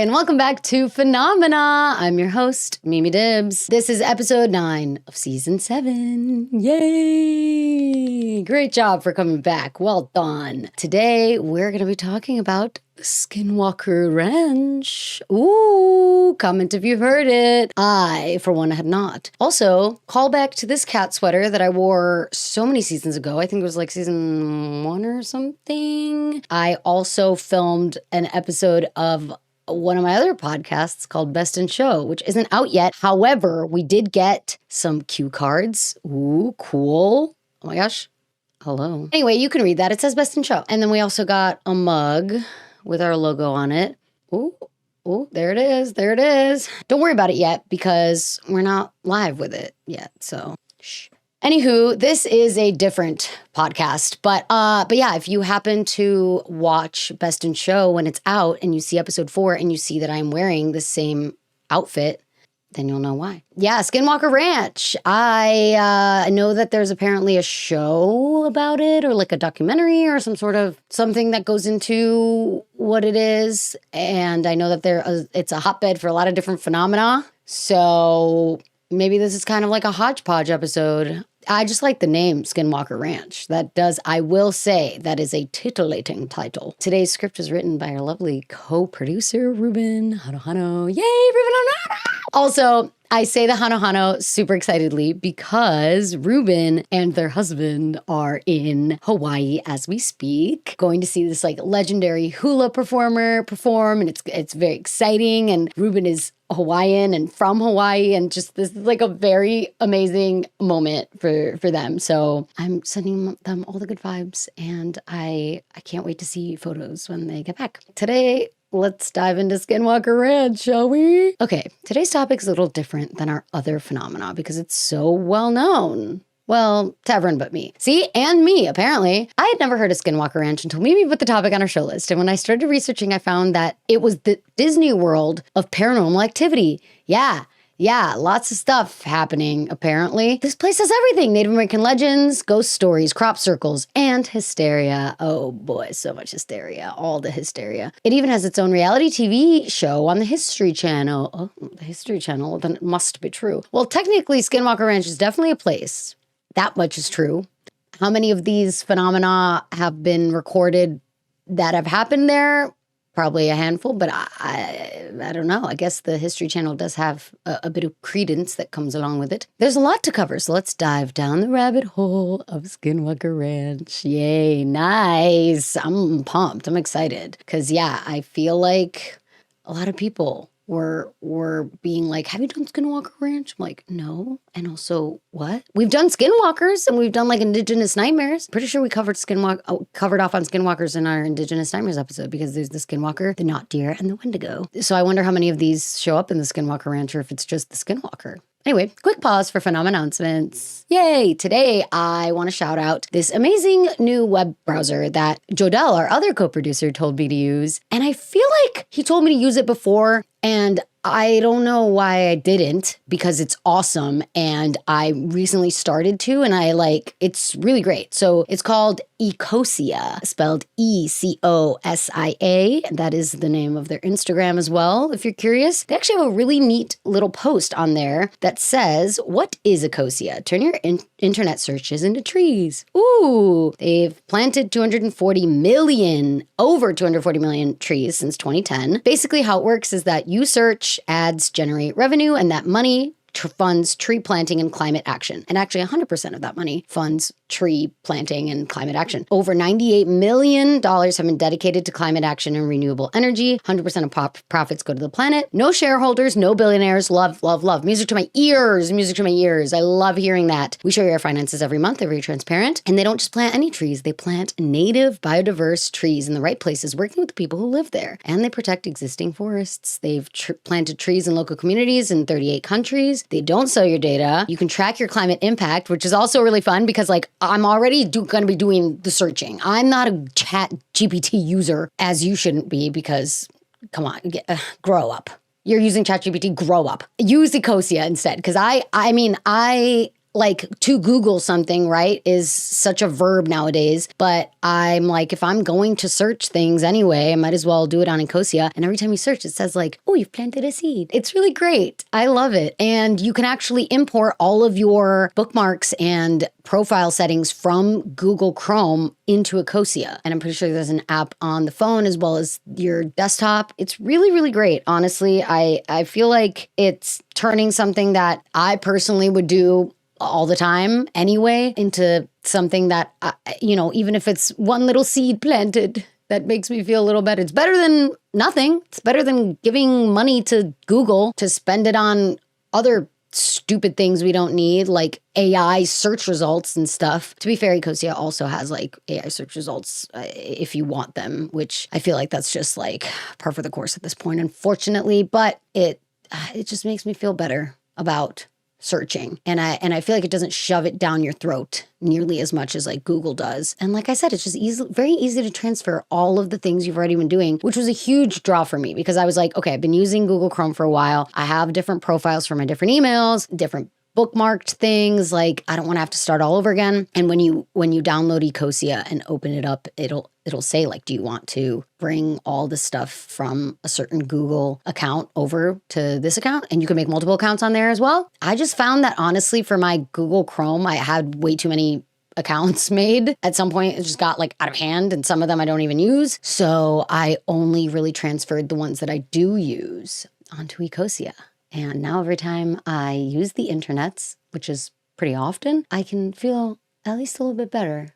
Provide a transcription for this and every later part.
and welcome back to Phenomena. I'm your host, Mimi Dibbs. This is episode 9 of season 7. Yay! Great job for coming back. Well done. Today, we're going to be talking about Skinwalker Ranch. Ooh, comment if you've heard it. I, for one, had not. Also, call back to this cat sweater that I wore so many seasons ago. I think it was like season 1 or something. I also filmed an episode of one of my other podcasts called Best in Show, which isn't out yet. However, we did get some cue cards. Ooh, cool. Oh my gosh. Hello. Anyway, you can read that. It says Best in Show. And then we also got a mug with our logo on it. Ooh, there it is. There it is. Don't worry about it yet because we're not live with it yet. So, shh. Anywho, this is a different podcast, but yeah, if you happen to watch Best in Show when it's out and you see episode 4 and you see that I'm wearing the same outfit, then you'll know why. Yeah, Skinwalker Ranch. I know that there's apparently a show about it or like a documentary or some sort of something that goes into what it is. And I know that it's a hotbed for a lot of different phenomena. So maybe this is kind of like a hodgepodge episode. I just like the name Skinwalker Ranch. I will say, that is a titillating title. Today's script is written by our lovely co-producer, Ruben Hano. Yay, Ruben Hano! Also, I say the Hano super excitedly because Ruben and their husband are in Hawaii as we speak, going to see this like legendary hula performer perform, and it's very exciting. And Ruben is Hawaiian and from Hawaii, and just this is like a very amazing moment for them. So I'm sending them all the good vibes, and I can't wait to see photos when they get back. Today, let's dive into Skinwalker Ranch, shall we? Okay, today's topic is a little different than our other phenomena because it's so well known. Well, to everyone but me. See, and me, apparently. I had never heard of Skinwalker Ranch until Mimi put the topic on our show list. And when I started researching, I found that it was the Disney World of paranormal activity. Yeah, lots of stuff happening, apparently. This place has everything. Native American legends, ghost stories, crop circles, and hysteria. Oh boy, so much hysteria. All the hysteria. It even has its own reality TV show on the History Channel. Oh, the History Channel, then it must be true. Well, technically, Skinwalker Ranch is definitely a place. That much is true. How many of these phenomena have been recorded that have happened there? Probably a handful, but I don't know. I guess the History Channel does have a bit of credence that comes along with it. There's a lot to cover, so let's dive down the rabbit hole of Skinwalker Ranch. Yay, nice. I'm pumped. I'm excited. Because, yeah, I feel like a lot of people were being like, have you done Skinwalker Ranch? I'm like, no. And also, what? We've done Skinwalkers and we've done like Indigenous Nightmares. Pretty sure we covered covered off on Skinwalkers in our Indigenous Nightmares episode because there's the Skinwalker, the Not Deer, and the Wendigo. So I wonder how many of these show up in the Skinwalker Ranch or if it's just the Skinwalker. Anyway, quick pause for Phenomennouncements. Yay! Today, I want to shout out this amazing new web browser that Jodel, our other co-producer, told me to use. And I feel like he told me to use it before, and I don't know why I didn't because it's awesome. And I recently started to, and it's really great. So it's called Ecosia, spelled E-C-O-S-I-A. That is the name of their Instagram as well, if you're curious. They actually have a really neat little post on there that says, what is Ecosia? Turn your internet searches into trees. Ooh, they've planted over 240 million trees since 2010. Basically how it works is that you search, ads generate revenue, and that money funds tree planting and climate action. And actually 100% of that money funds tree planting and climate action. Over $98 million have been dedicated to climate action and renewable energy. 100% of profits go to the planet. No shareholders, no billionaires. Love, love, love. Music to my ears. Music to my ears. I love hearing that. We show you our finances every month. They're very transparent. And they don't just plant any trees. They plant native, biodiverse trees in the right places, working with the people who live there. And they protect existing forests. They've planted trees in local communities in 38 countries. They don't sell your data. You can track your climate impact, which is also really fun because I'm already going to be doing the searching. I'm not a chat GPT user, as you shouldn't be because, come on, grow up. You're using ChatGPT, grow up. Use Ecosia instead because I like to Google something, right, is such a verb nowadays. But I'm like, if I'm going to search things anyway, I might as well do it on Ecosia. And every time you search, it says like, oh, you've planted a seed. It's really great. I love it. And you can actually import all of your bookmarks and profile settings from Google Chrome into Ecosia. And I'm pretty sure there's an app on the phone as well as your desktop. It's really, really great. Honestly, I feel like it's turning something that I personally would do all the time anyway into something that, even if it's one little seed planted, that makes me feel a little better. It's better than nothing. It's better than giving money to Google to spend it on other stupid things we don't need, like AI search results and stuff. To be fair, Ecosia also has like AI search results if you want them, which I feel like that's just like par for the course at this point, unfortunately. But it just makes me feel better about searching. And I feel like it doesn't shove it down your throat nearly as much as like Google does. And like I said, it's just very easy to transfer all of the things you've already been doing, which was a huge draw for me because I was like, okay, I've been using Google Chrome for a while. I have different profiles for my different emails, different bookmarked things. Like I don't want to have to start all over again. And when you download Ecosia and open it up, it'll say like, do you want to bring all the stuff from a certain Google account over to this account? And you can make multiple accounts on there as well. I just found that honestly for my Google Chrome, I had way too many accounts made. At some point, it just got like out of hand and some of them I don't even use. So I only really transferred the ones that I do use onto Ecosia. And now every time I use the internets, which is pretty often, I can feel at least a little bit better,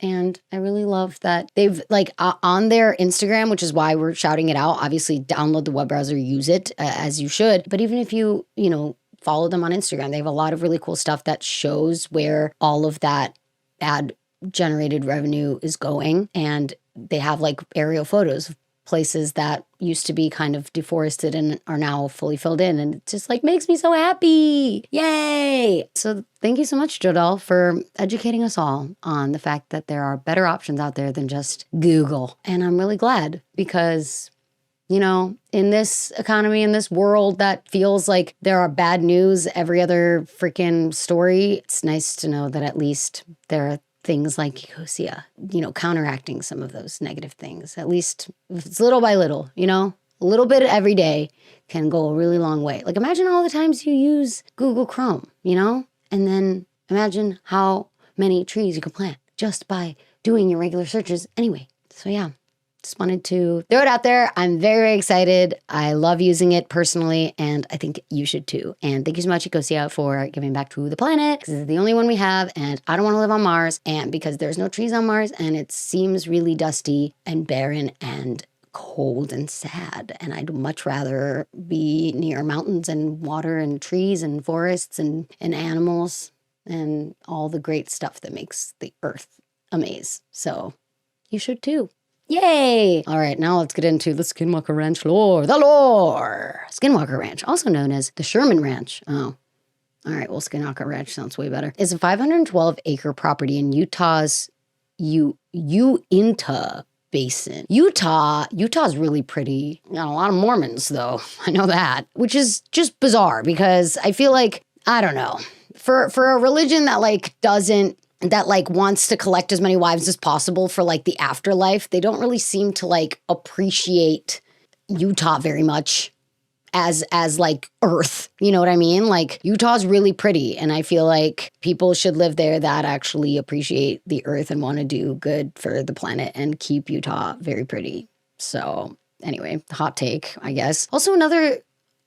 And I really love that they've like on their Instagram, which is why we're shouting it out. Obviously, download the web browser, use it as you should. But even if you, follow them on Instagram, they have a lot of really cool stuff that shows where all of that ad generated revenue is going. And they have like aerial photos of places that used to be kind of deforested and are now fully filled in. And it just like makes me so happy. Yay. So thank you so much, Jodel, for educating us all on the fact that there are better options out there than just Google. And I'm really glad because, in this economy, in this world that feels like there are bad news every other freaking story, it's nice to know that at least there are things like Ecosia, counteracting some of those negative things. At least if it's little by little, a little bit every day can go a really long way. Like imagine all the times you use Google Chrome, and then imagine how many trees you could plant just by doing your regular searches anyway. So yeah. Just wanted to throw it out there. I'm very, very excited. I love using it personally, and I think you should too. And thank you so much, Ecosia, for giving back to the planet, because it's the only one we have, and I don't want to live on Mars, and because there's no trees on Mars, and it seems really dusty and barren and cold and sad, and I'd much rather be near mountains and water and trees and forests and animals and all the great stuff that makes the Earth amaze. So you should too. Yay! All right, now let's get into the Skinwalker Ranch lore. The lore! Skinwalker Ranch, also known as the Sherman Ranch. Oh, all right, well, Skinwalker Ranch sounds way better. It's a 512-acre property in Utah's Uinta Basin. Utah's really pretty. Got a lot of Mormons, though. I know that. Which is just bizarre because I feel like, I don't know, for a religion that wants to collect as many wives as possible for like the afterlife, they don't really seem to like appreciate Utah very much as like Earth. You know what I mean? Like Utah's really pretty, and I feel like people should live there that actually appreciate the Earth and want to do good for the planet and keep Utah very pretty. So anyway, hot take, I guess. Also another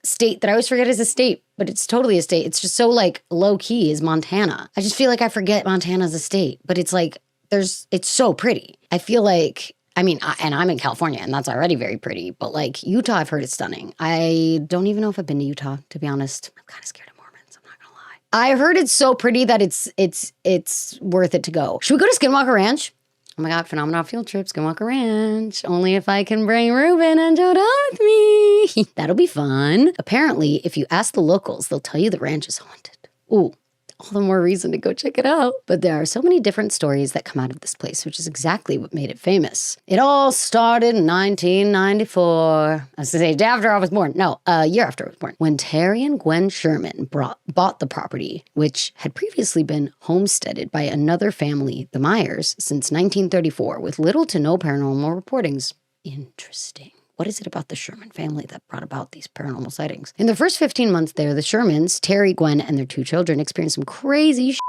state that I always forget is a state, but it's totally a state. It's just so like low key is Montana. I just feel like I forget Montana's a state, but it's like it's so pretty. I feel like, and I'm in California and that's already very pretty, but like Utah, I've heard it's stunning. I don't even know if I've been to Utah, to be honest. I'm kind of scared of Mormons. I'm not gonna lie. I heard it's so pretty that it's worth it to go. Should we go to Skinwalker Ranch? Oh my God, Phenomenal field trip, Skinwalker Ranch. Only if I can bring Ruben and Joda with me. That'll be fun. Apparently, if you ask the locals, they'll tell you the ranch is haunted. Ooh, all the more reason to go check it out. But there are so many different stories that come out of this place, which is exactly what made it famous. It all started in 1994. I was going to say, day after I was born. No, a year after I was born. When Terry and Gwen Sherman bought the property, which had previously been homesteaded by another family, the Myers, since 1934, with little to no paranormal reportings. Interesting. What is it about the Sherman family that brought about these paranormal sightings? In the first 15 months there, the Shermans, Terry, Gwen, and their 2 children experienced some crazy shit.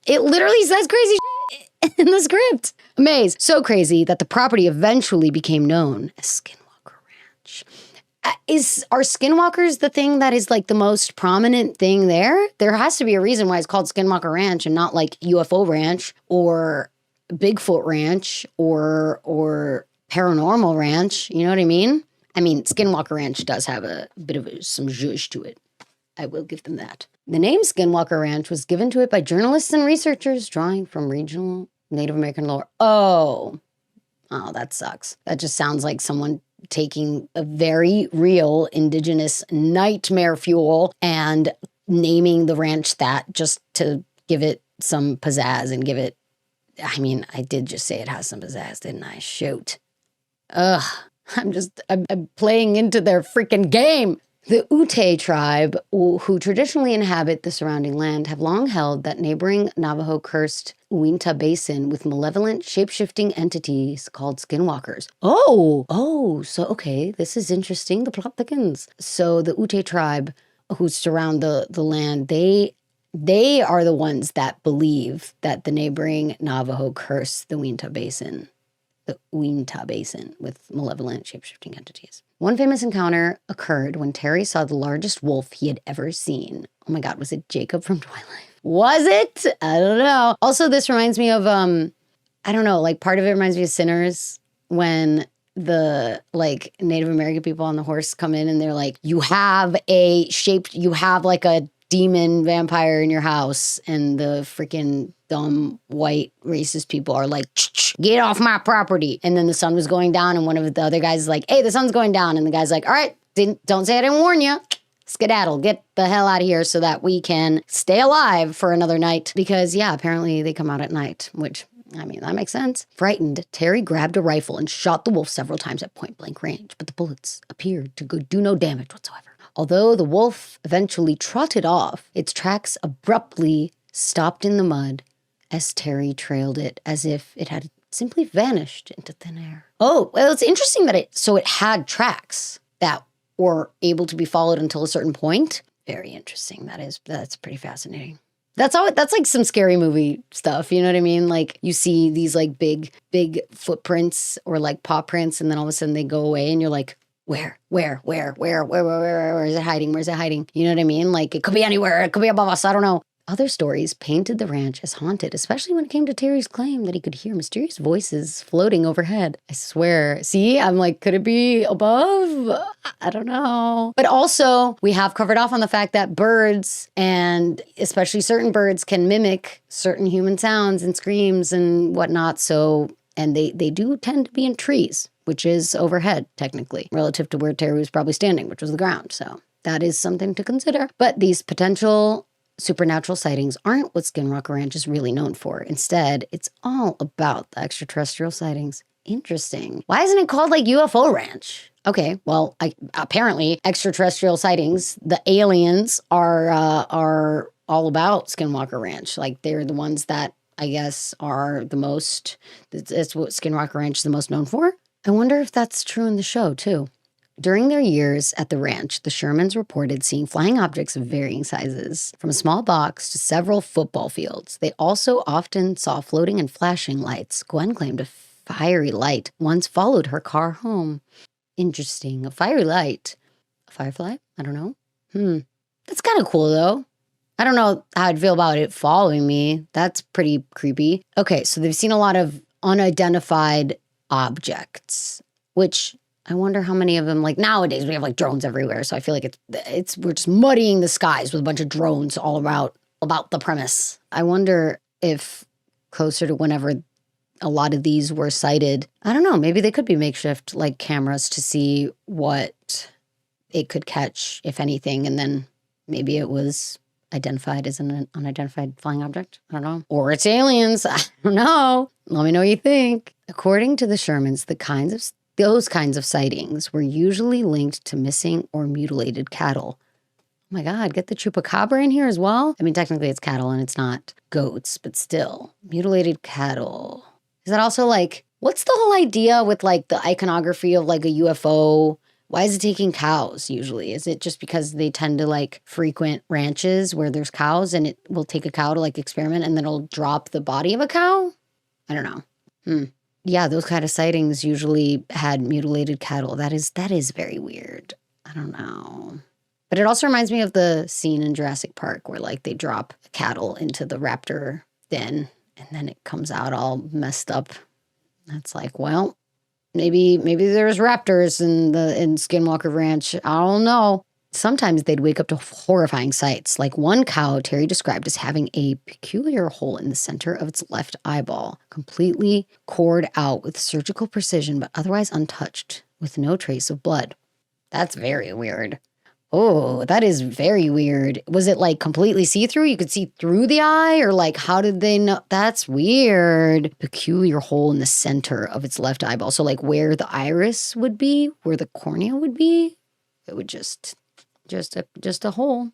It literally says crazy shit in the script. Amazed. So crazy that the property eventually became known as Skinwalker Ranch. Are skinwalkers the thing that is like the most prominent thing there? There has to be a reason why it's called Skinwalker Ranch and not like UFO Ranch or Bigfoot Ranch or Paranormal Ranch, you know what I mean? I mean, Skinwalker Ranch does have a bit of some zhuzh to it. I will give them that. The name Skinwalker Ranch was given to it by journalists and researchers drawing from regional Native American lore. Oh, that sucks. That just sounds like someone taking a very real indigenous nightmare fuel and naming the ranch that just to give it some pizzazz and give it, I mean, I did just say it has some pizzazz, didn't I? Shoot. Ugh, I'm playing into their freaking game. The Ute tribe, who traditionally inhabit the surrounding land, have long held that neighboring Navajo-cursed Uinta Basin with malevolent, shape-shifting entities called skinwalkers. So okay, this is interesting. The plot thickens. So the Ute tribe, who surround the land, they are the ones that believe that the neighboring Navajo curse the Uinta Basin. The Uinta Basin with malevolent shape-shifting entities. One famous encounter occurred when Terry saw the largest wolf he had ever seen. Oh my God, was it Jacob from Twilight? Was it? I don't know. Also, this reminds me of, I don't know, like part of it reminds me of Sinners when the like Native American people on the horse come in and they're like, you have like a demon vampire in your house, and the freaking dumb white racist people are like, get off my property. And then the sun was going down and one of the other guys is like, hey, the sun's going down. And the guy's like, all right, don't say I didn't warn you. Skedaddle, get the hell out of here so that we can stay alive for another night. Because yeah, apparently they come out at night, which, I mean, that makes sense. Frightened, Terry grabbed a rifle and shot the wolf several times at point blank range, but the bullets appeared to do no damage whatsoever. Although the wolf eventually trotted off, its tracks abruptly stopped in the mud as Terry trailed it as if it had simply vanished into thin air. Oh, well, it's interesting that it had tracks that were able to be followed until a certain point. Very interesting. That's pretty fascinating. That's like some scary movie stuff, you know what I mean? Like you see these like big footprints or like paw prints, and then all of a sudden they go away and you're like, where is it hiding? Where's it hiding? You know what I mean? Like it could be anywhere. It could be above us. I don't know. Other stories painted the ranch as haunted, especially when it came to Terry's claim that he could hear mysterious voices floating overhead. I swear. See, I'm like, could it be above? I don't know. But also, we have covered off on the fact that birds, and especially certain birds, can mimic certain human sounds and screams and whatnot. So, and they do tend to be in trees, which is overhead, technically, relative to where Terry was probably standing, which was the ground. So that is something to consider. But these potential supernatural sightings aren't what Skinwalker Ranch is really known for. Instead, it's all about the extraterrestrial sightings. Interesting. Why isn't it called like UFO Ranch? Okay, well, apparently extraterrestrial sightings, the aliens are all about Skinwalker Ranch. Like they're the ones that I guess are the most, that's what Skinwalker Ranch is the most known for. I wonder if that's true in the show too. During their years at the ranch, the Shermans reported seeing flying objects of varying sizes, from a small box to several football fields. They also often saw floating and flashing lights. Gwen claimed a fiery light once followed her car home. Interesting. A fiery light. A firefly? I don't know. That's kind of cool, though. I don't know how I'd feel about it following me. That's pretty creepy. Okay, so they've seen a lot of unidentified objects, which I wonder how many of them, like nowadays we have like drones everywhere. So I feel like we're just muddying the skies with a bunch of drones all about the premise. I wonder if closer to whenever a lot of these were sighted, I don't know, maybe they could be makeshift like cameras to see what it could catch, if anything. And then maybe it was identified as an unidentified flying object. I don't know. Or it's aliens. I don't know. Let me know what you think. According to the Shermans, those kinds of sightings were usually linked to missing or mutilated cattle. Oh my God, get the chupacabra in here as well? I mean, technically it's cattle and it's not goats, but still. Mutilated cattle. Is that also like, what's the whole idea with like the iconography of like a UFO? Why is it taking cows usually? Is it just because they tend to like frequent ranches where there's cows and it will take a cow to like experiment and then it'll drop the body of a cow? I don't know. Yeah, those kind of sightings usually had mutilated cattle. That is very weird. I don't know. But it also reminds me of the scene in Jurassic Park where like they drop cattle into the raptor den and then it comes out all messed up. That's like, well, maybe there's raptors in Skinwalker Ranch. I don't know. Sometimes they'd wake up to horrifying sights. Like one cow Terry described as having a peculiar hole in the center of its left eyeball, completely cored out with surgical precision, but otherwise untouched, with no trace of blood. That's very weird. Oh, that is very weird. Was it like completely see-through? You could see through the eye? Or like, how did they know? That's weird. Peculiar hole in the center of its left eyeball. So like where the iris would be, where the cornea would be, it would just a hole.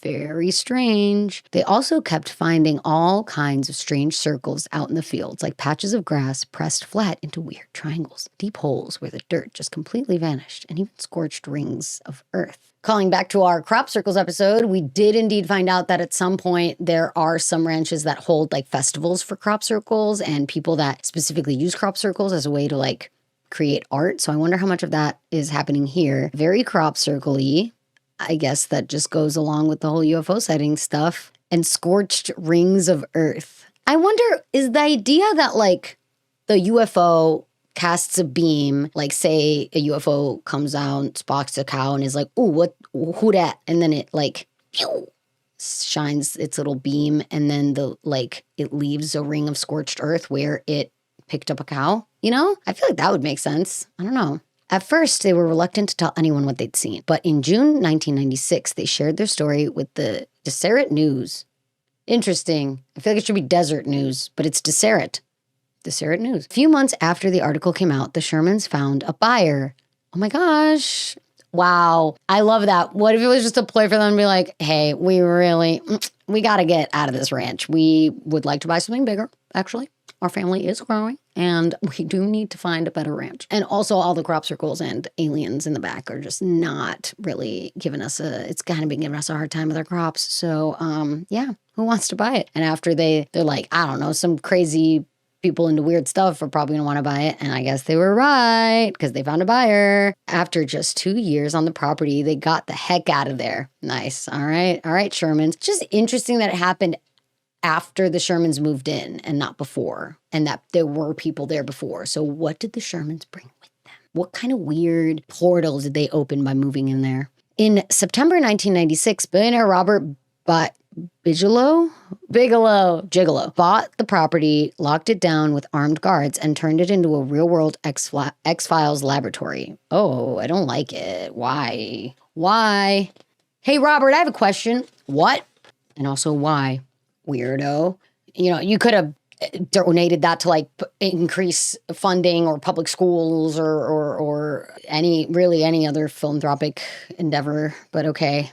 Very strange. They also kept finding all kinds of strange circles out in the fields, like patches of grass pressed flat into weird triangles, deep holes where the dirt just completely vanished, and even scorched rings of earth. Calling back to our crop circles episode, we did indeed find out that at some point there are some ranches that hold like festivals for crop circles and people that specifically use crop circles as a way to like create art. So I wonder how much of that is happening here. Very crop circle-y. I guess that just goes along with the whole UFO sighting stuff. And scorched rings of earth. I wonder, is the idea that like the UFO casts a beam, like say a UFO comes out, spots a cow and is like, ooh, who that? And then it like shines its little beam and then it leaves a ring of scorched earth where it picked up a cow. You know, I feel like that would make sense. I don't know. At first, they were reluctant to tell anyone what they'd seen. But in June 1996, they shared their story with the Deseret News. Interesting. I feel like it should be Desert News, but it's Deseret. Deseret News. A few months after the article came out, the Shermans found a buyer. Oh my gosh. Wow. I love that. What if it was just a ploy for them to be like, hey, we got to get out of this ranch. We would like to buy something bigger, actually. Our family is growing, and we do need to find a better ranch. And also all the crop circles and aliens in the back are just not really giving us it's kind of been giving us a hard time with our crops. So, yeah, who wants to buy it? And after they're like, I don't know, some crazy people into weird stuff are probably gonna want to buy it. And I guess they were right because they found a buyer. After just 2 years on the property, they got the heck out of there. Nice. All right, Shermans. Just interesting that it happened after the Shermans moved in and not before, and that there were people there before. So what did the Shermans bring with them? What kind of weird portals did they open by moving in there? In September 1996, billionaire Robert Bigelow bought the property, locked it down with armed guards, and turned it into a real-world X-Files laboratory. Oh, I don't like it. Why? Hey, Robert, I have a question. What? And also, why? Weirdo. You know, you could have donated that to like increase funding or public schools or any other philanthropic endeavor. But okay,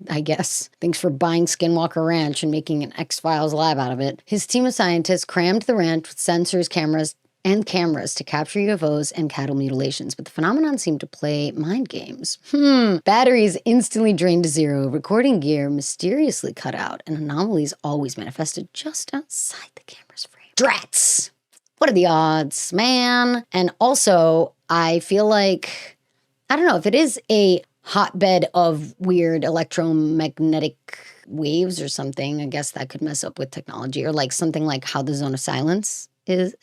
I guess. Thanks for buying Skinwalker Ranch and making an X-Files lab out of it. His team of scientists crammed the ranch with sensors, cameras to capture UFOs and cattle mutilations, but the phenomenon seemed to play mind games. Batteries instantly drained to zero, recording gear mysteriously cut out, and anomalies always manifested just outside the camera's frame. Drats! What are the odds, man? And also, I feel like, I don't know, if it is a hotbed of weird electromagnetic waves or something, I guess that could mess up with technology, or like something like how the zone of silence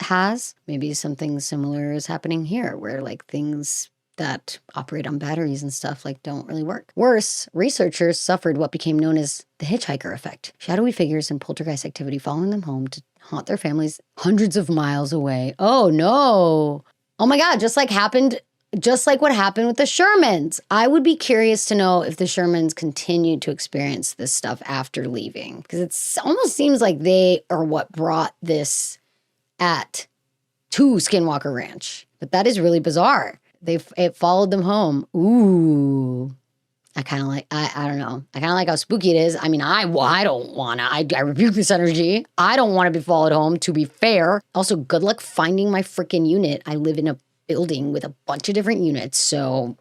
has. Maybe something similar is happening here where like things that operate on batteries and stuff like don't really work. Worse, researchers suffered what became known as the hitchhiker effect. Shadowy figures and poltergeist activity following them home to haunt their families hundreds of miles away. Oh no. Oh my God, just like happened just like what happened with the Shermans. I would be curious to know if the Shermans continued to experience this stuff after leaving, because it almost seems like they are what brought this to Skinwalker Ranch. But that is really bizarre. It followed them home. Ooh. I kind of like, I don't know. I kind of like how spooky it is. I mean, I don't want to. I rebuke this energy. I don't want to be followed home, to be fair. Also, good luck finding my freaking unit. I live in a building with a bunch of different units, so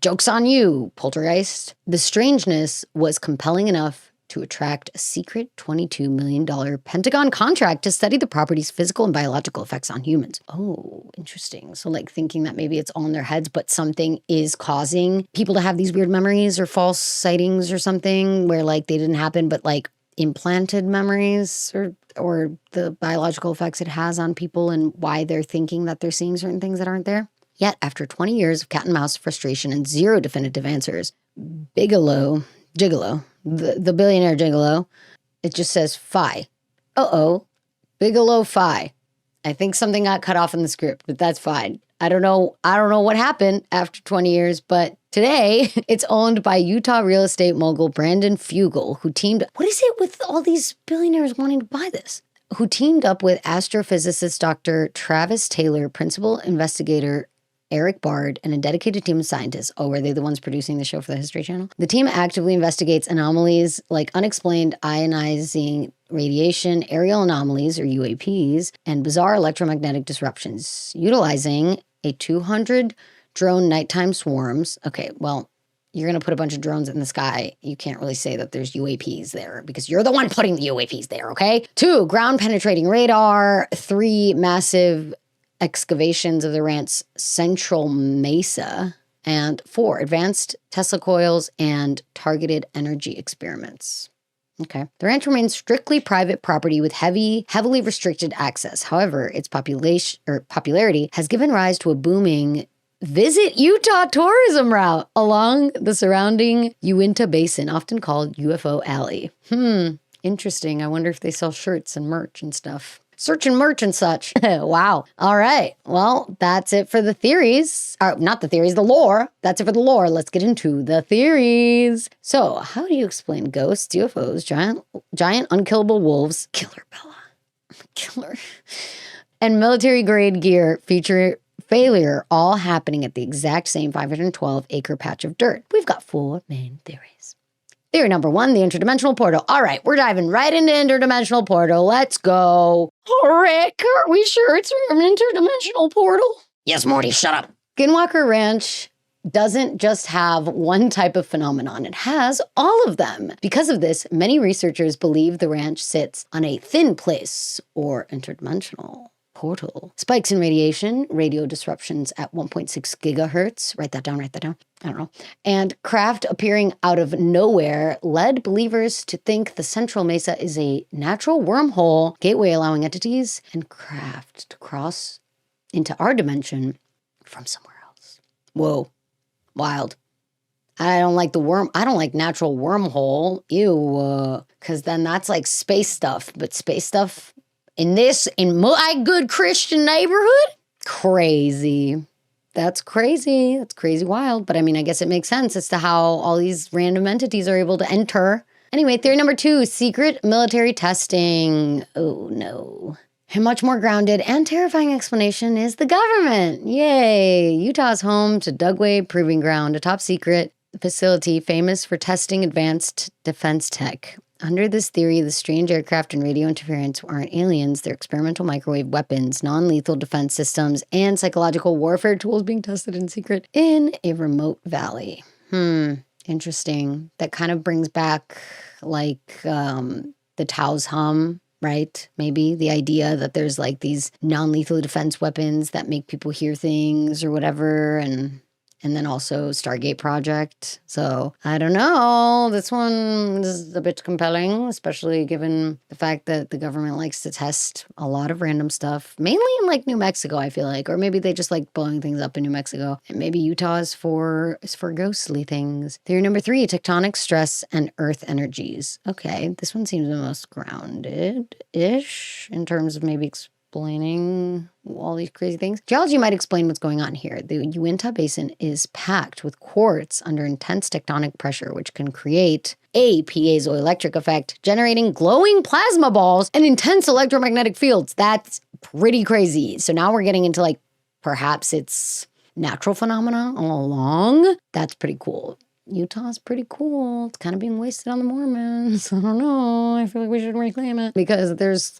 joke's on you, poltergeist. The strangeness was compelling enough to attract a secret $22 million Pentagon contract to study the property's physical and biological effects on humans. Oh, interesting. So like thinking that maybe it's all in their heads, but something is causing people to have these weird memories or false sightings or something where like they didn't happen, but like implanted memories or the biological effects it has on people and why they're thinking that they're seeing certain things that aren't there. Yet, after 20 years of cat and mouse frustration and zero definitive answers, Gigolo, the billionaire gigolo, it just says Phi. Bigelow Phi. I think something got cut off in the script, but that's fine. I don't know what happened after 20 years, but today it's owned by Utah real estate mogul Brandon Fugel, who teamed up. What is it with all these billionaires wanting to buy this? Who teamed up with astrophysicist Dr. Travis Taylor, principal investigator Eric Bard, and a dedicated team of scientists. Oh, were they the ones producing the show for the History Channel? The team actively investigates anomalies like unexplained ionizing radiation, aerial anomalies, or UAPs, and bizarre electromagnetic disruptions, utilizing a 200 drone nighttime swarms. Okay, well, you're going to put a bunch of drones in the sky. You can't really say that there's UAPs there because you're the one putting the UAPs there, okay? 2, ground penetrating radar. 3, massive excavations of the ranch's central mesa. And 4, advanced Tesla coils and targeted energy experiments. Okay. The ranch remains strictly private property with heavily restricted access. However, its popularity has given rise to a booming Visit Utah tourism route along the surrounding Uinta Basin, often called UFO Alley. Interesting. I wonder if they sell shirts and merch and stuff. Search and merch and such. Wow. All right. Well, that's it for the theories. Not the theories, the lore. That's it for the lore. Let's get into the theories. So, how do you explain ghosts, UFOs, giant unkillable wolves, Killer Bella, and military-grade gear feature failure all happening at the exact same 512-acre patch of dirt? We've got 4 main theories. Theory number 1, the interdimensional portal. All right, we're diving right into interdimensional portal. Let's go. Rick, are we sure it's from an interdimensional portal? Yes, Morty, shut up. Skinwalker Ranch doesn't just have one type of phenomenon. It has all of them. Because of this, many researchers believe the ranch sits on a thin place or interdimensional portal. Spikes in radiation, radio disruptions at 1.6 gigahertz. Write that down. I don't know. And craft appearing out of nowhere led believers to think the Central Mesa is a natural wormhole gateway allowing entities and craft to cross into our dimension from somewhere else. Whoa. Wild. I don't like natural wormhole. Ew. Because then that's like space stuff. But space stuff in my good Christian neighborhood? Crazy. That's crazy. That's crazy wild. But I mean, I guess it makes sense as to how all these random entities are able to enter. Anyway, theory number 2, secret military testing. Oh no. A much more grounded and terrifying explanation is the government. Yay. Utah's home to Dugway Proving Ground, a top secret facility famous for testing advanced defense tech. Under this theory, the strange aircraft and radio interference aren't aliens. They're experimental microwave weapons, non-lethal defense systems, and psychological warfare tools being tested in secret in a remote valley. Interesting. That kind of brings back like the Tao's hum, right? Maybe the idea that there's like these non-lethal defense weapons that make people hear things or whatever, and then also Stargate Project. So I don't know. This one is a bit compelling, especially given the fact that the government likes to test a lot of random stuff, mainly in like New Mexico, I feel like, or maybe they just like blowing things up in New Mexico. And maybe Utah is for ghostly things. Theory number 3, tectonic stress and earth energies. Okay, this one seems the most grounded-ish in terms of maybe explaining all these crazy things. Geology might explain what's going on here. The Uinta Basin is packed with quartz under intense tectonic pressure, which can create a piezoelectric effect, generating glowing plasma balls and intense electromagnetic fields. That's pretty crazy. So now we're getting into like, perhaps it's natural phenomena all along. That's pretty cool. Utah's pretty cool. It's kind of being wasted on the Mormons. I don't know. I feel like we should reclaim it because there's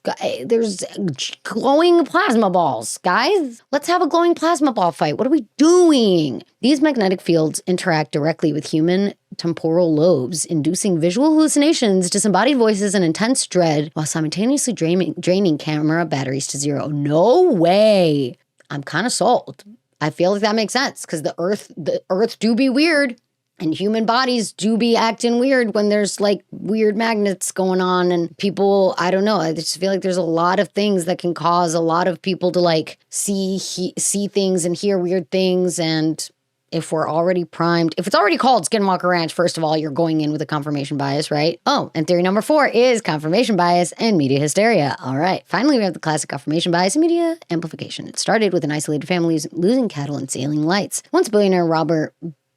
glowing plasma balls, guys. Let's have a glowing plasma ball fight. What are we doing? These magnetic fields interact directly with human temporal lobes, inducing visual hallucinations, disembodied voices, and intense dread while simultaneously draining camera batteries to zero. No way. I'm kind of sold. I feel like that makes sense because the earth do be weird. And human bodies do be acting weird when there's like weird magnets going on and people, I don't know. I just feel like there's a lot of things that can cause a lot of people to like see things and hear weird things. And if we're already primed, if it's already called Skinwalker Ranch, first of all, you're going in with a confirmation bias, right? Oh, and theory number 4 is confirmation bias and media hysteria. All right. Finally, we have the classic confirmation bias and media amplification. It started with an isolated family losing cattle and sailing lights. Once billionaire Robert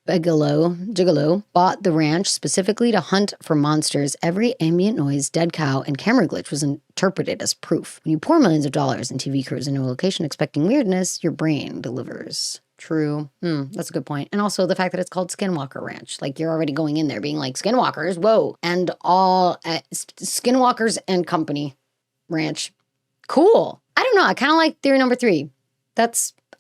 Gigolo bought the ranch specifically to hunt for monsters. Every ambient noise, dead cow, and camera glitch was interpreted as proof. When you pour millions of dollars in TV crews into a location expecting weirdness, your brain delivers. True. That's a good point. And also the fact that it's called Skinwalker Ranch. Like you're already going in there being like, Skinwalkers, whoa. And all Skinwalkers and Company Ranch. Cool. I don't know. I kind of like theory number 3.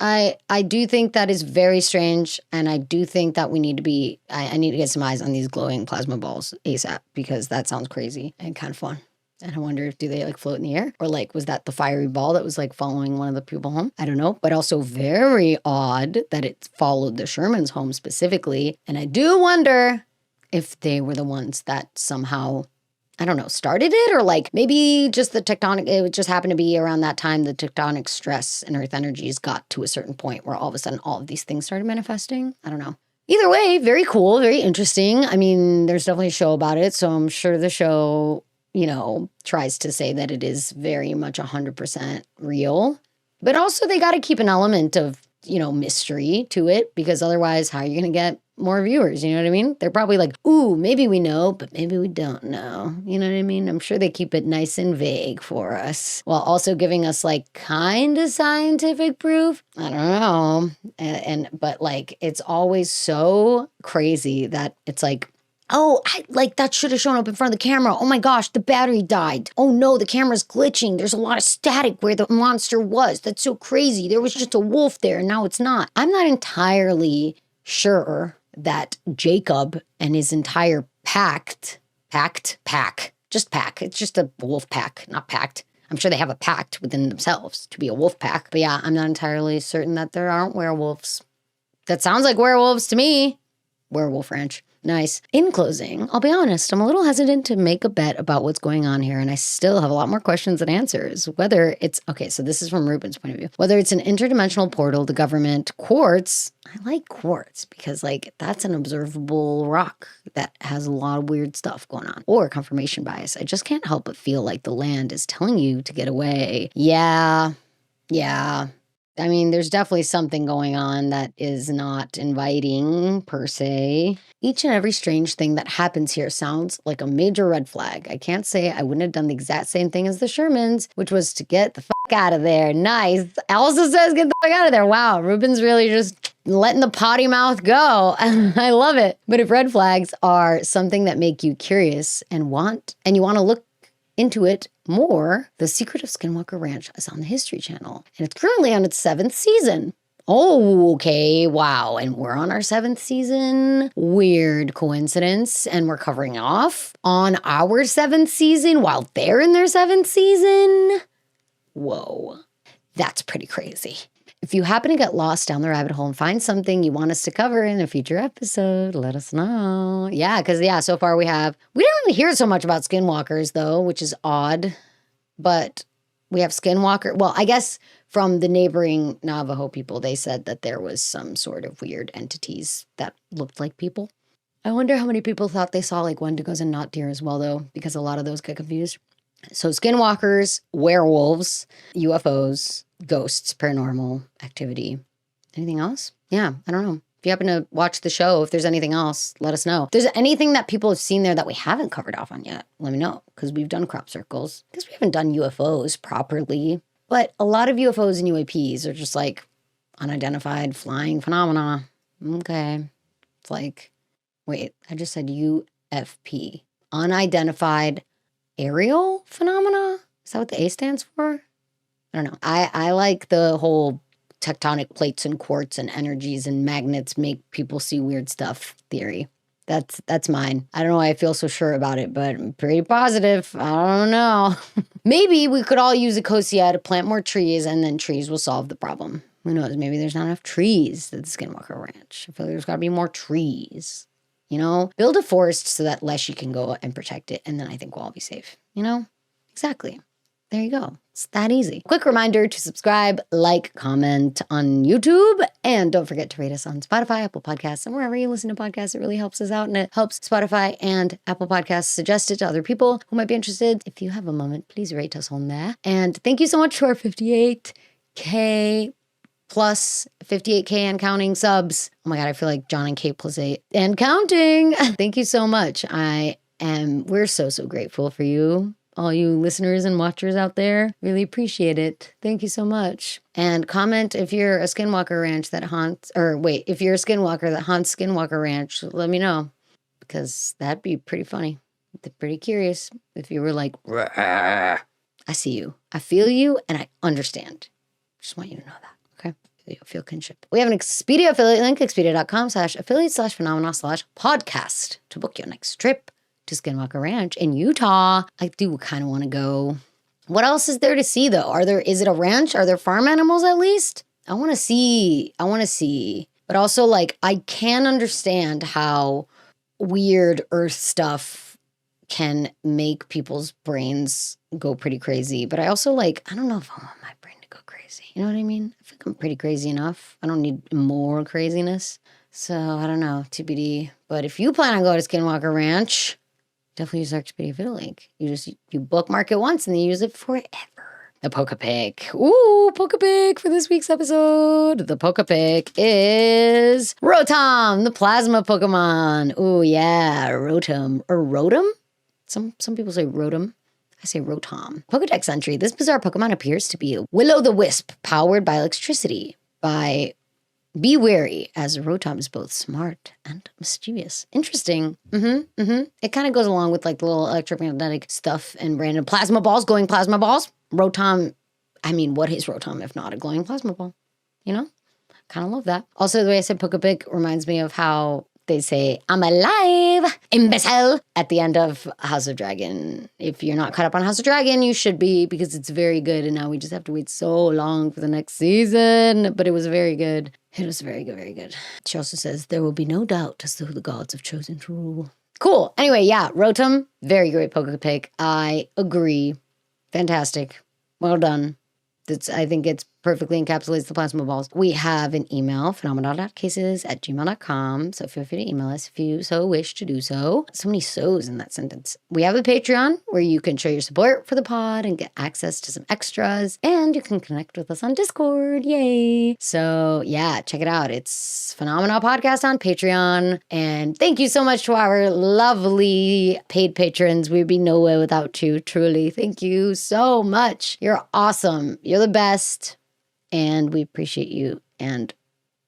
I do think that is very strange, and I do think that we need to be, I need to get some eyes on these glowing plasma balls ASAP, because that sounds crazy and kind of fun. And I wonder, do they like float in the air? Or like, was that the fiery ball that was like following one of the people home? I don't know, but also very odd that it followed the Shermans home specifically. And I do wonder if they were the ones that somehow, I don't know, started it, or like maybe just the tectonic, it just happened to be around that time the tectonic stress and earth energies got to a certain point where all of a sudden all of these things started manifesting. I don't know. Either way, very cool, very interesting. I mean, there's definitely a show about it, so I'm sure the show, you know, tries to say that it is very much 100% real. But also they got to keep an element of, you know, mystery to it, because otherwise how are you going to get more viewers? You know what I mean? They're probably like, ooh, maybe we know, but maybe we don't know. You know what I mean? I'm sure they keep it nice and vague for us while also giving us like kind of scientific proof. I don't know. But like, it's always so crazy that it's like, oh, that should have shown up in front of the camera. Oh my gosh, the battery died. Oh no, the camera's glitching. There's a lot of static where the monster was. That's so crazy. There was just a wolf there and now it's not. I'm not entirely sure that Jacob and his entire pack. It's just a wolf pack, not pact. I'm sure they have a pact within themselves to be a wolf pack. But yeah, I'm not entirely certain that there aren't werewolves. That sounds like werewolves to me. Werewolf Ranch. Nice. In closing, I'll be honest, I'm a little hesitant to make a bet about what's going on here, and I still have a lot more questions than answers. Whether it's, okay, so this is from Ruben's point of view. Whether it's an interdimensional portal, the government, quartz. I like quartz because, like, that's an observable rock that has a lot of weird stuff going on. Or confirmation bias. I just can't help but feel like the land is telling you to get away. Yeah. I mean, there's definitely something going on that is not inviting, per se. Each and every strange thing that happens here sounds like a major red flag. I can't say I wouldn't have done the exact same thing as the Shermans, which was to get the fuck out of there. Nice. Also says get the fuck out of there. Wow, Ruben's really just letting the potty mouth go. I love it. But if red flags are something that make you curious and you want to look into it more, The Secret of Skinwalker Ranch is on the History Channel, and it's currently on its 7th season. Oh, okay, wow, and we're on our 7th season. Weird coincidence, and we're covering off on our 7th season while they're in their 7th season. Whoa, that's pretty crazy. If you happen to get lost down the rabbit hole and find something you want us to cover in a future episode, let us know. Yeah, because, so far we don't really hear so much about skinwalkers, though, which is odd. But we have skinwalker. Well, I guess from the neighboring Navajo people, they said that there was some sort of weird entities that looked like people. I wonder how many people thought they saw like Wendigos and not deer as well, though, because a lot of those get confused. So skinwalkers, werewolves, UFOs, ghosts, paranormal activity. Anything else? Yeah, I don't know. If you happen to watch the show, if there's anything else, let us know. If there's anything that people have seen there that we haven't covered off on yet, let me know. Because we've done crop circles. Because we haven't done UFOs properly. But a lot of UFOs and UAPs are just like unidentified flying phenomena. Okay. It's like, wait, I just said UFP. Unidentified aerial phenomena? Is that what the A stands for? I don't know. I like the whole tectonic plates and quartz and energies and magnets make people see weird stuff theory. That's mine. I don't know why I feel so sure about it, but I'm pretty positive. I don't know. Maybe we could all use Ecosia to plant more trees and then trees will solve the problem. Who knows? Maybe there's not enough trees at the Skinwalker Ranch. I feel like there's got to be more trees. You know? Build a forest so that Leshy can go and protect it, and then I think we'll all be safe. You know? Exactly. There you go. It's that easy. Quick reminder to subscribe, like, comment on YouTube, and don't forget to rate us on Spotify, Apple Podcasts, and wherever you listen to podcasts. It really helps us out, and it helps Spotify and Apple Podcasts suggest it to other people who might be interested. If you have a moment, please rate us on there. And thank you so much to our 58K plus 58K and counting subs. Oh my God, I feel like John and Kate plus 8 and counting. Thank you so much. We're so grateful for you. All you listeners and watchers out there, really appreciate it. Thank you so much. And comment if you're a Skinwalker Ranch that haunts, if you're a Skinwalker that haunts Skinwalker Ranch, let me know. Because that'd be pretty funny. I'm pretty curious if you were like, "Rah." I see you, I feel you, and I understand. Just want you to know that, okay? You'll feel kinship. We have an Expedia affiliate link, expedia.com/affiliate/phenomena/podcast to book your next trip to Skinwalker Ranch in Utah. I do kind of want to go. What else is there to see though? Is it a ranch? Are there farm animals at least? I want to see. But also like, I can understand how weird earth stuff can make people's brains go pretty crazy. But I also I don't know if I want my brain to go crazy. You know what I mean? I think I'm pretty crazy enough. I don't need more craziness. So I don't know, TBD. But if you plan on going to Skinwalker Ranch, definitely use our Expedia affiliate link. You bookmark it once and then you use it forever. The pokepic. Ooh, pokepic for this week's episode. The pokepic is Rotom, the plasma Pokemon. Ooh, yeah, Rotom. Or Rotom? Some people say Rotom. I say Rotom. Pokedex entry. This bizarre Pokemon appears to be a Will-O-the-Wisp powered by electricity. Be wary, as Rotom is both smart and mischievous. Interesting. It kind of goes along with like the little electromagnetic stuff and random plasma balls, glowing plasma balls. Rotom, what is Rotom if not a glowing plasma ball? You know? Kind of love that. Also, the way I said pokepic reminds me of how they say, "I'm alive, imbecile," at the end of House of Dragon. If you're not caught up on House of Dragon, you should be, because it's very good. And now we just have to wait so long for the next season. But it was very good. It was very good, very good. She also says, "There will be no doubt as to who the gods have chosen to rule." Cool. Anyway, yeah, Rotom, very great pokepic. I agree. Fantastic. Well done. I think it's perfectly encapsulates the plasma balls. We have an email, phenomena.cases@gmail.com. So feel free to email us if you so wish to do so. So many so's in that sentence. We have a Patreon where you can show your support for the pod and get access to some extras. And you can connect with us on Discord. Yay. So yeah, check it out. It's Phenomena Podcast on Patreon. And thank you so much to our lovely paid patrons. We'd be nowhere without you, truly. Thank you so much. You're awesome. You're the best. And we appreciate you. And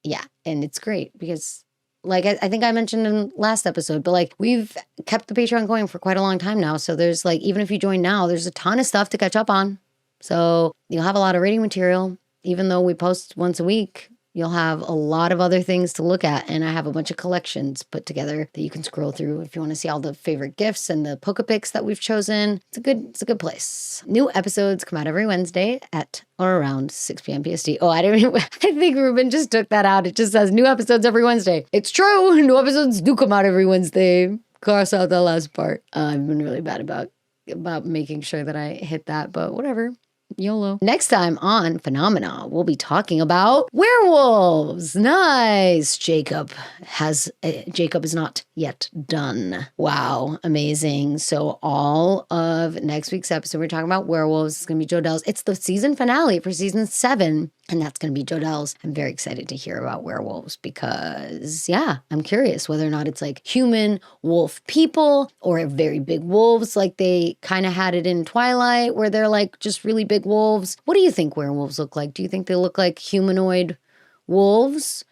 yeah, and it's great because like I think I mentioned in last episode, but like we've kept the Patreon going for quite a long time now. So there's like, even if you join now, there's a ton of stuff to catch up on. So you'll have a lot of reading material. Even though we post once a week, you'll have a lot of other things to look at. And I have a bunch of collections put together that you can scroll through if you want to see all the favorite gifts and the pokepics that we've chosen. It's a good place. New episodes come out every Wednesday at or around 6 p.m. PST. Oh, I think Ruben just took that out. It just says new episodes every Wednesday. It's true. New episodes do come out every Wednesday. Cross out the last part. I've been really bad about making sure that I hit that, but whatever. YOLO. Next time on Phenomena, we'll be talking about werewolves. Nice. Jacob is not yet done. Wow, amazing. So all of next week's episode, we're talking about werewolves. It's going to be Jodell's. It's the season finale for season 7. And that's going to be Jodell's. I'm very excited to hear about werewolves because, yeah, I'm curious whether or not it's like human wolf people or very big wolves like they kind of had it in Twilight where they're like just really big wolves. What do you think werewolves look like? Do you think they look like humanoid wolves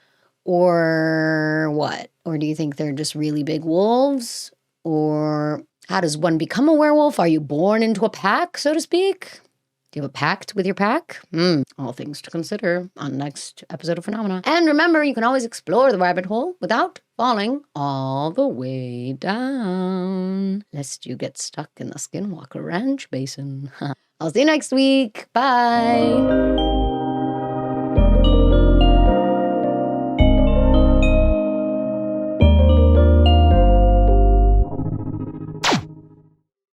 or what? Or do you think they're just really big wolves? Or how does one become a werewolf? Are you born into a pack, so to speak? Do you have a pact with your pack? All things to consider on next episode of Phenomena. And remember, you can always explore the rabbit hole without falling all the way down, lest you get stuck in the Skinwalker Ranch basin. I'll see you next week. Bye.